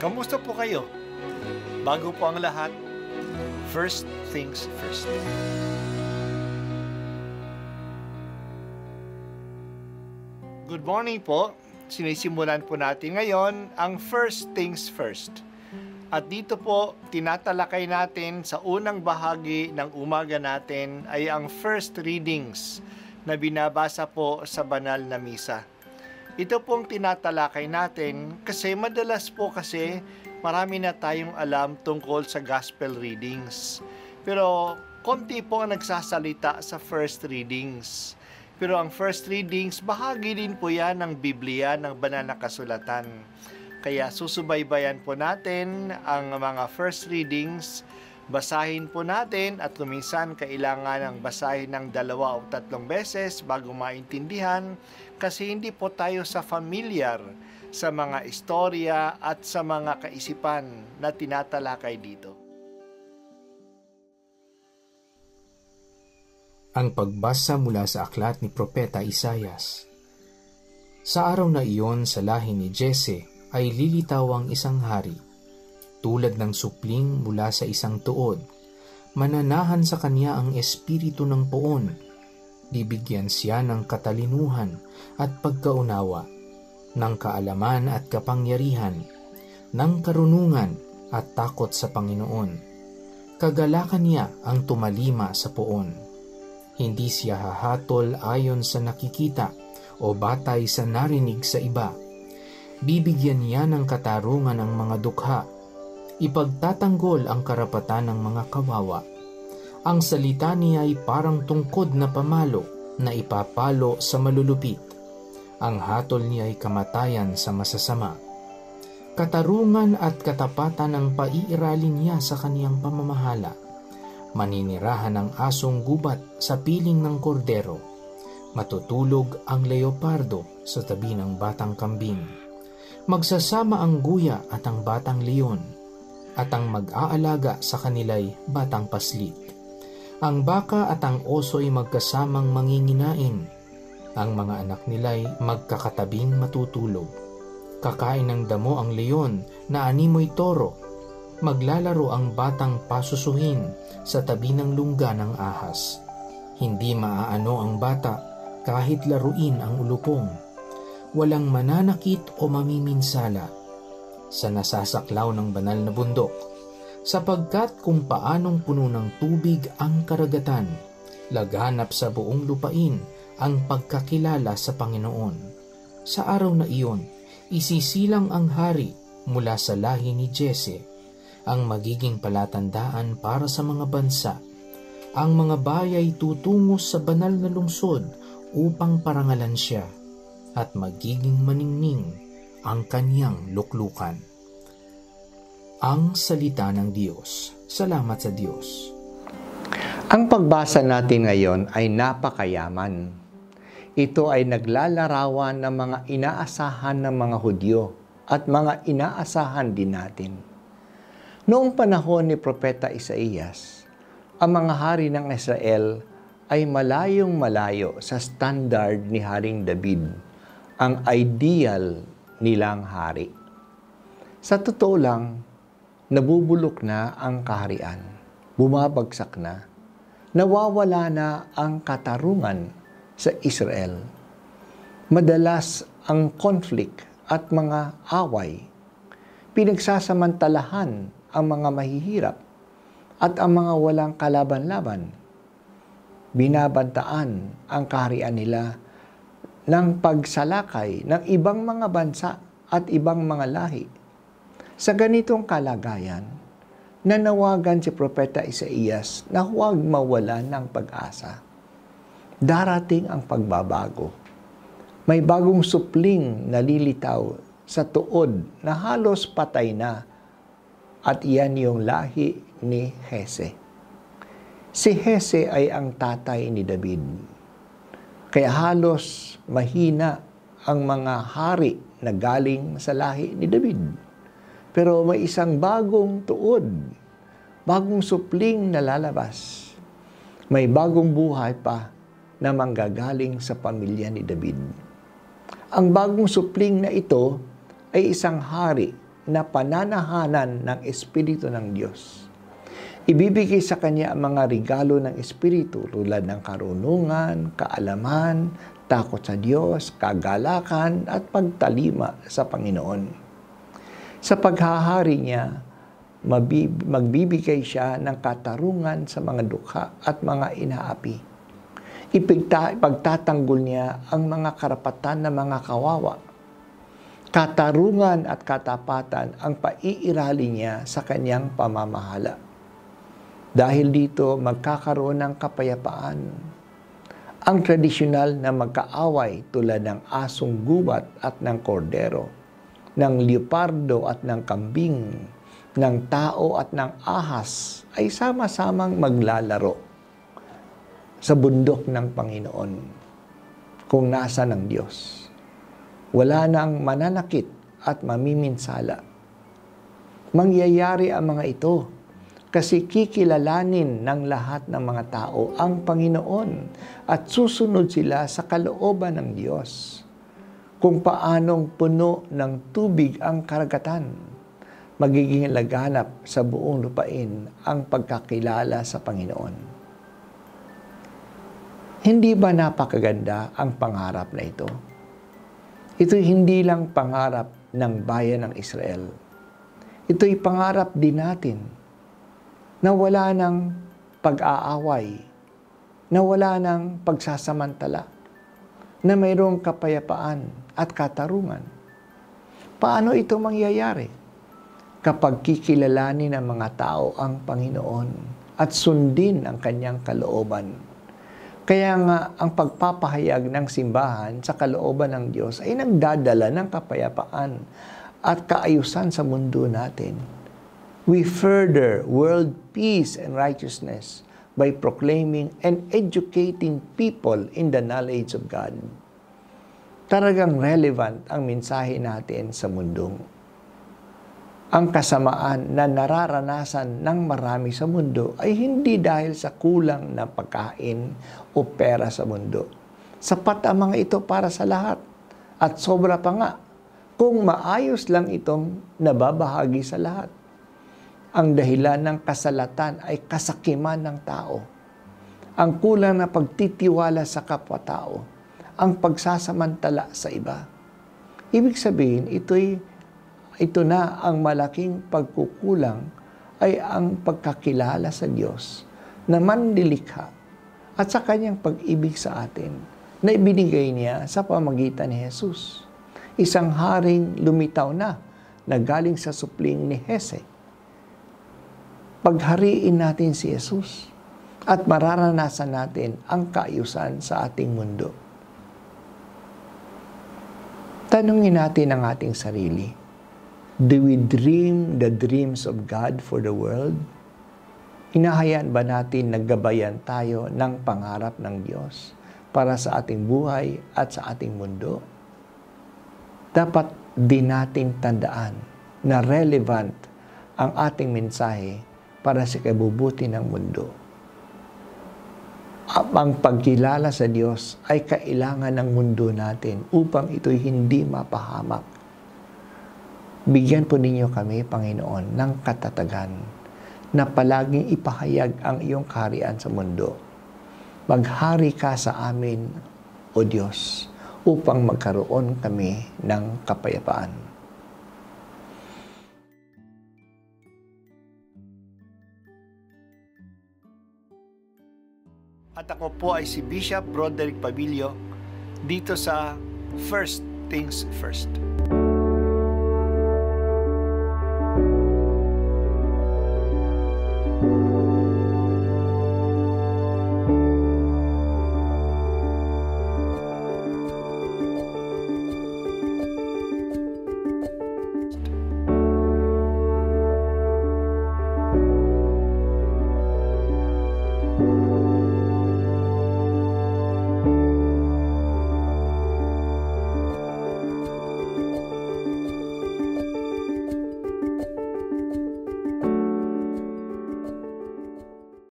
Kamusta po kayo? Bago po ang lahat, first things first. Good morning po. Sinisimulan po natin ngayon ang first things first. At dito po, tinatalakay natin sa unang bahagi ng umaga natin ay ang first readings na binabasa po sa banal na misa. Ito pong tinatalakay natin kasi madalas po kasi marami na tayong alam tungkol sa gospel readings. Pero konti po ang nagsasalita sa first readings. Pero ang first readings, bahagi din po yan ng Biblia, ng banal na kasulatan. Kaya susubaybayan po natin ang mga first readings, basahin po natin at kuminsan kailangan ng basahin ng 2 o 3 beses bago maintindihan kasi hindi po tayo familiar sa mga istorya at sa mga kaisipan na tinatalakay dito. Ang pagbasa mula sa aklat ni Propeta Isayas. Sa araw na iyon sa lahi ni Jese ay lilitaw ang isang hari, tulad ng supling mula sa isang tuod. Mananahan sa kanya ang espiritu ng poon. Bibigyan siya ng katalinuhan at pagkaunawa, ng kaalaman at kapangyarihan, ng karunungan at takot sa Panginoon. Kagalakan niya ang tumalima sa poon. Hindi siya hahatol ayon sa nakikita o batay sa narinig sa iba. Bibigyan niya ng katarungan ang mga dukha. Ipagtatanggol ang karapatan ng mga kawawa. Ang salita niya ay parang tungkod na pamalo na ipapalo sa malulupit. Ang hatol niya ay kamatayan sa masasama. Katarungan at katapatan ang paiiralin niya sa kaniyang pamamahala. Maninirahan ng asong gubat sa piling ng kordero. Matutulog ang leopardo sa tabi ng batang kambing. Magsasama ang guya at ang batang leon, at ang mag-aalaga sa kanila'y batang paslit. Ang baka at ang oso ay magkasamang manginginain. Ang mga anak nila'y magkakatabing matutulog. Kakain ng damo ang leon na animoy toro. Maglalaro ang batang pasusuhin sa tabi ng lungga ng ahas. Hindi maaano ang bata kahit laruin ang ulupong. Walang mananakit o mamiminsala sa nasasaklaw ng banal na bundok, sapagkat kung paanong puno ng tubig ang karagatan, laganap sa buong lupain ang pagkakilala sa Panginoon. Sa araw na iyon, isisilang ang hari mula sa lahi ni Jese, ang magiging palatandaan para sa mga bansa. Ang mga bayay tutungo sa banal na lungsod upang parangalan siya, at magiging maningning ang kaniyang luklukan. Ang salita ng Diyos. Salamat sa Diyos. Ang pagbasa natin ngayon ay napakayaman. Ito ay naglalarawan ng mga inaasahan ng mga Hudyo at mga inaasahan din natin. Noong panahon ni Propeta Isaías, ang mga hari ng Israel ay malayong malayo sa standard ni Haring David, ang ideal nilang hari. Sa totoo lang, nabubulok na ang kaharian, bumabagsak na, nawawala na ang katarungan sa Israel. Madalas ang conflict at mga away, pinagsasamantalahan ang mga mahihirap at ang mga walang kalaban-laban. Binabantaan ang kaharian nila ng pagsalakay ng ibang mga bansa at ibang mga lahi. Sa ganitong kalagayan, nanawagan si Propeta Isaías na huwag mawalan ng pag-asa. Darating ang pagbabago. May bagong supling na lilitaw sa tuod na halos patay na, at iyan yung lahi ni Jese. Si Jese ay ang tatay ni David. Kaya halos mahina ang mga hari na galing sa lahi ni David. Pero may isang bagong tuod, bagong supling na lalabas. May bagong buhay pa na manggagaling sa pamilya ni David. Ang bagong supling na ito ay isang hari na pananahanan ng Espiritu ng Diyos. Ibibigay sa kanya ang mga regalo ng Espiritu tulad ng karunungan, kaalaman, takot sa Diyos, kagalakan at pagtalima sa Panginoon. Sa paghahari niya, magbibigay siya ng katarungan sa mga dukha at mga inaapi. Ipagtatanggol niya ang mga karapatan ng mga kawawa. Katarungan at katapatan ang paiirali niya sa kanyang pamamahala. Dahil dito, magkakaroon ng kapayapaan. Ang tradisyonal na magkaaway tulad ng asong gubat at ng kordero, ng leopardo at ng kambing, ng tao at ng ahas ay sama-samang maglalaro sa bundok ng Panginoon kung nasa ng Diyos. Wala nang mananakit at mamiminsala. Mangyayari ang mga ito kasi kikilalanin ng lahat ng mga tao ang Panginoon at susunod sila sa kalooban ng Diyos. Kung paanong puno ng tubig ang karagatan, magiging laganap sa buong lupain ang pagkakilala sa Panginoon. Hindi ba napakaganda ang pangarap na ito? Ito'y hindi lang pangarap ng bayan ng Israel. Ito'y pangarap din natin na wala ng pag-aaway, na wala ng pagsasamantala, na mayroong kapayapaan at katarungan. Paano ito mangyayari? Kapag kikilalanin ng mga tao ang Panginoon at sundin ang kanyang kalooban. Kaya nga, ang pagpapahayag ng simbahan sa kalooban ng Diyos ay nagdadala ng kapayapaan at kaayusan sa mundo natin. We further world peace and righteousness by proclaiming and educating people in the knowledge of God. Talagang relevant ang mensahe natin sa mundo. Ang kasamaan na nararanasan ng marami sa mundo ay hindi dahil sa kulang na pagkain o pera sa mundo. Sapat ang mga ito para sa lahat at sobra pa nga kung maayos lang itong nababahagi sa lahat. Ang dahilan ng kasalatan ay kasakiman ng tao. Ang kulang na pagtitiwala sa kapwa-tao, ang pagsasamantala sa iba. Ibig sabihin, ito na ang malaking pagkukulang ay ang pagkakilala sa Diyos na manlilikha at sa kanyang pag-ibig sa atin na ibinigay niya sa pamagitan ni Jesus. Isang haring lumitaw na galing sa supling ni Jese. Paghariin natin si Jesus at mararanasan natin ang kaayusan sa ating mundo. Tanungin natin ang ating sarili. Do we dream the dreams of God for the world? Hinahayaan ba natin naggabayan tayo ng pangarap ng Diyos para sa ating buhay at sa ating mundo? Dapat din nating tandaan na relevant ang ating mensahe para sa kabubuti ng mundo. Ang pagkilala sa Diyos ay kailangan ng mundo natin upang ito'y hindi mapahamak. Bigyan po ninyo kami, Panginoon, ng katatagan na palaging ipahayag ang iyong kaharian sa mundo. Maghari ka sa amin, O Diyos, upang magkaroon kami ng kapayapaan. At ako po ay si Bishop Broderick Pabilio dito sa First Things First.